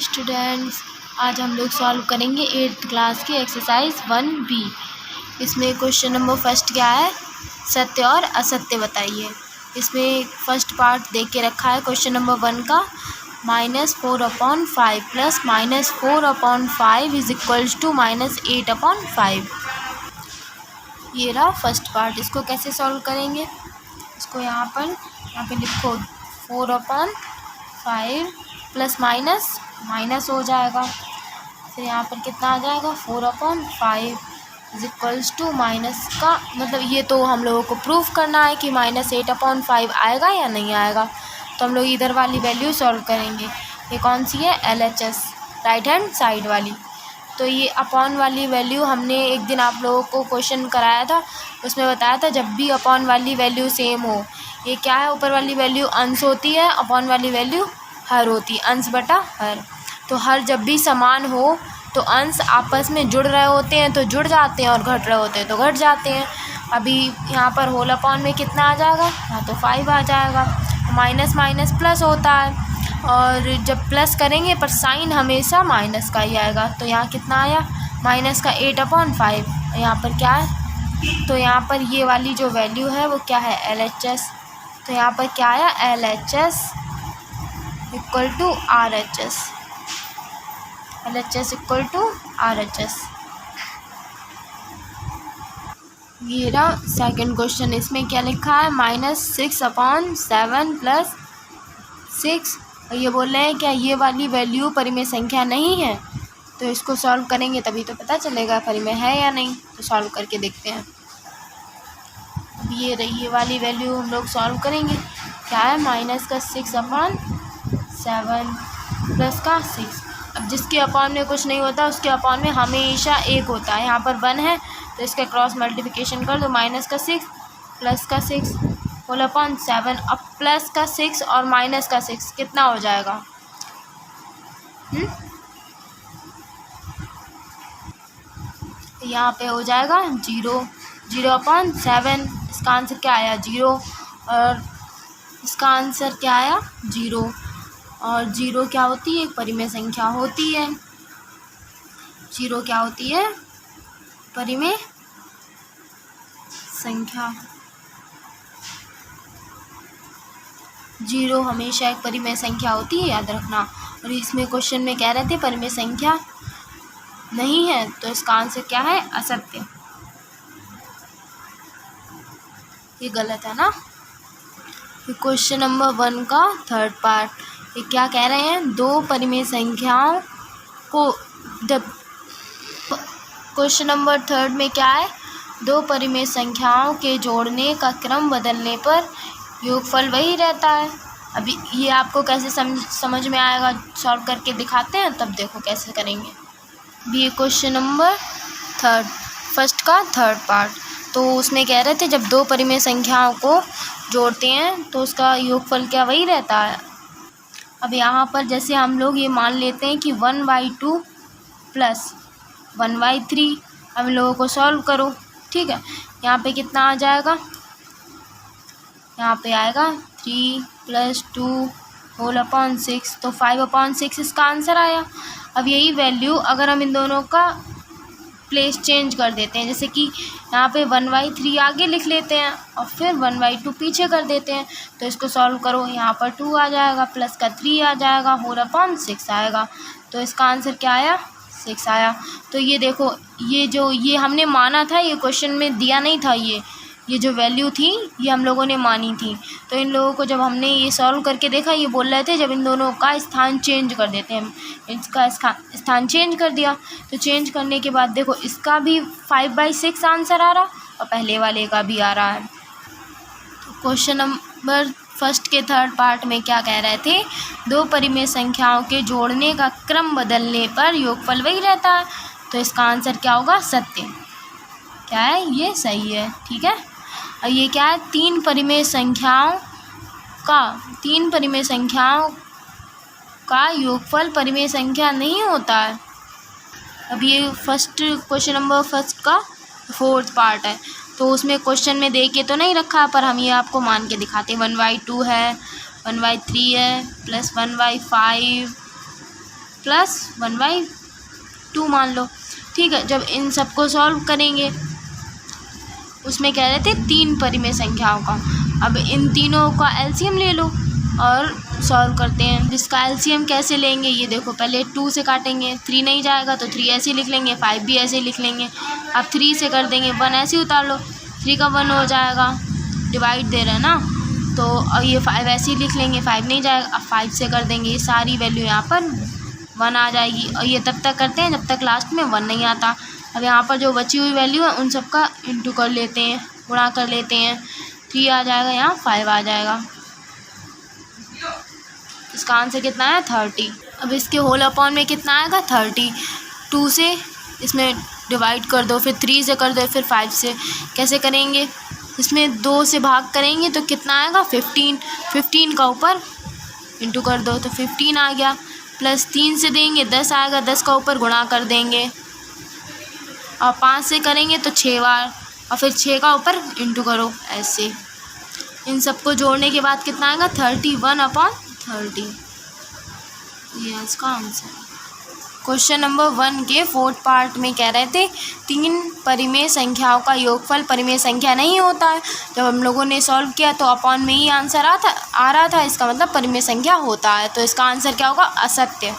Students, आज हम लोग सॉल्व करेंगे 8th क्लास की एक्सरसाइज 1B। इसमें क्वेश्चन नंबर फर्स्ट क्या है, सत्य और असत्य बताइए। इसमें फर्स्ट पार्ट दे के रखा है क्वेश्चन नंबर 1 का, -4/5 प्लस -4/5 इज इक्वल्स टू -8/5। ये रहा फर्स्ट पार्ट। इसको कैसे सॉल्व करेंगे, इसको यहाँ पे लिखो 4/5 प्लस माइनस हो जाएगा, फिर यहाँ पर कितना आ जाएगा 4/5 इज इक्वल्स टू माइनस का मतलब ये तो हम लोगों को प्रूफ करना है कि -8/5 आएगा या नहीं आएगा। तो हम लोग इधर वाली वैल्यू सॉल्व करेंगे। ये कौन सी है, LHS राइट हैंड साइड वाली। तो ये अपॉन वाली वैल्यू हमने एक दिन आप लोगों को क्वेश्चन कराया था, उसमें बताया था जब भी अपॉन वाली वैल्यू सेम हो, ये क्या है, ऊपर वाली वैल्यू अंश होती है, अपॉन वाली वैल्यू हर होती है, अंश बटा हर। तो हर जब भी समान हो तो अंश आपस में जुड़ रहे होते हैं तो जुड़ जाते हैं और घट रहे होते हैं तो घट जाते हैं। अभी यहाँ पर होल अपॉन में कितना आ जाएगा, यहाँ तो 5 आ जाएगा। माइनस माइनस प्लस होता है और जब प्लस करेंगे पर साइन हमेशा माइनस का ही आएगा। तो यहाँ कितना आया, माइनस का 8/5। यहाँ पर क्या है, तो यहाँ पर ये वाली जो वैल्यू है वो क्या है, LHS। तो यहाँ पर क्या आया, LHS equal to RHS, LHS equal to RHS। ये रहा सेकंड क्वेश्चन। इसमें क्या लिखा है, -6/7 प्लस 6। ये बोल रहे हैं क्या ये वाली वैल्यू परिमेय संख्या नहीं है, तो इसको सॉल्व करेंगे तभी तो पता चलेगा परिमेय है या नहीं। तो सॉल्व करके देखते हैं। अब ये रही ये वाली वैल्यू हम लोग सॉल्व करेंगे। क्या है, -6/7 प्लस का 6। अब जिसके अपॉन में कुछ नहीं होता उसके अपॉन में हमेशा 1 होता है। यहाँ पर 1 है तो इसका क्रॉस मल्टीप्लिकेशन कर दो, -6 प्लस का 6 होल अपॉन 7। अब प्लस का 6 और माइनस का 6 कितना हो जाएगा, यहाँ पे हो जाएगा 0/7। इसका आंसर क्या आया, 0। और इसका आंसर क्या आया, 0। और 0 क्या होती है, एक परिमेय संख्या होती है। 0 क्या होती है, परिमेय संख्या। 0 हमेशा एक परिमेय संख्या होती है, याद रखना। और इसमें क्वेश्चन में कह रहे थे परिमेय संख्या नहीं है, तो इसका आंसर क्या है, असत्य। ये गलत है ना। क्वेश्चन नंबर 1 का थर्ड पार्ट, ये क्या कह रहे हैं, दो परिमेय संख्याओं को क्वेश्चन नंबर थर्ड में क्या है, दो परिमेय संख्याओं के जोड़ने का क्रम बदलने पर योगफल वही रहता है। अभी ये आपको कैसे समझ में आएगा, सॉल्व करके दिखाते हैं तब देखो कैसे करेंगे। अभी ये क्वेश्चन नंबर फर्स्ट का थर्ड पार्ट, तो उसमें कह रहे थे जब दो परिमेय संख्याओं को जोड़ते हैं तो उसका योगफल क्या वही रहता है। अब यहाँ पर जैसे हम लोग ये मान लेते हैं कि 1/2 प्लस 1/3, हम लोगों को सॉल्व करो, ठीक है। यहाँ पे कितना आ जाएगा, यहाँ पे आएगा 3 + 2 होल अपॉन 6, तो 5/6 इसका आंसर आया। अब यही वैल्यू अगर हम इन दोनों का प्लेस चेंज कर देते हैं, जैसे कि यहाँ पे 1/3 आगे लिख लेते हैं और फिर 1/2 पीछे कर देते हैं, तो इसको सॉल्व करो, यहाँ पर 2 आ जाएगा, प्लस का 3 आ जाएगा, होल अपॉन 6 आएगा। तो इसका आंसर क्या आया, 6 आया। तो ये देखो, ये हमने माना था, ये क्वेश्चन में दिया नहीं था, ये जो वैल्यू थी ये हम लोगों ने मानी थी। तो इन लोगों को जब हमने ये सॉल्व करके देखा, ये बोल रहे थे जब इन दोनों का स्थान चेंज कर देते हैं, इसका स्थान चेंज कर दिया, तो चेंज करने के बाद देखो इसका भी 5/6 आंसर आ रहा और पहले वाले का भी आ रहा है। तो क्वेश्चन नंबर फर्स्ट के थर्ड पार्ट में क्या कह रहे थे, दो परिमेय संख्याओं के जोड़ने का क्रम बदलने पर योगफल वही रहता है। तो इसका आंसर क्या होगा, सत्य। क्या है, ये सही है, ठीक है। और ये क्या है, तीन परिमेय संख्याओं का योगफल परिमेय संख्या नहीं होता है। अब ये फर्स्ट क्वेश्चन नंबर फर्स्ट का फोर्थ पार्ट है, तो उसमें क्वेश्चन में दे के तो नहीं रखा, पर हम ये आपको मान के दिखाते हैं। 1/2 है, 1/3 है, प्लस 1/5 प्लस 1/2 मान लो। ठीक है, जब इन सबको सॉल्व करेंगे, उसमें कह रहे थे 3 परिमेय संख्याओं का, अब इन तीनों का एलसीएम ले लो और सॉल्व करते हैं। जिसका एलसीएम कैसे लेंगे, ये देखो, पहले 2 से काटेंगे, 3 नहीं जाएगा तो 3 ऐसे लिख लेंगे, 5 भी ऐसे लिख लेंगे। अब 3 से कर देंगे, 1 ऐसे ही उतार लो, 3 का 1 हो जाएगा, डिवाइड दे रहे हैं ना, तो अब ये 5 ऐसे ही लिख लेंगे, 5 नहीं जाएगा, अब 5 से कर देंगे, ये सारी वैल्यू यहाँ पर 1 आ जाएगी। और ये तब तक करते हैं जब तक लास्ट में 1 नहीं आता। अब यहाँ पर जो बची हुई वैल्यू है उन सब का इंटू कर लेते हैं, गुणा कर लेते हैं, 3 आ जाएगा, यहाँ 5 आ जाएगा। इसका आंसर कितना है 30। अब इसके होल अपॉन में कितना आएगा 30। 2 से इसमें डिवाइड कर दो, फिर 3 से कर दो, फिर 5 से। कैसे करेंगे, इसमें 2 से भाग करेंगे तो कितना आएगा 15। 15 का ऊपर इंटू कर दो तो 15 आ गया, प्लस 3 से देंगे 10 आएगा, 10 का ऊपर गुणा कर देंगे, और 5 से करेंगे तो 6 बार, और फिर 6 का ऊपर इंटू करो ऐसे। इन सबको जोड़ने के बाद कितना आएगा 31/30। ये इसका आंसर। क्वेश्चन नंबर 1 के 4th पार्ट में कह रहे थे 3 परिमेय संख्याओं का योगफल परिमेय संख्या नहीं होता है। जब हम लोगों ने सॉल्व किया तो अपॉन में ही आंसर आ रहा था, इसका मतलब परिमेय संख्या होता है, तो इसका आंसर क्या होगा असत्य।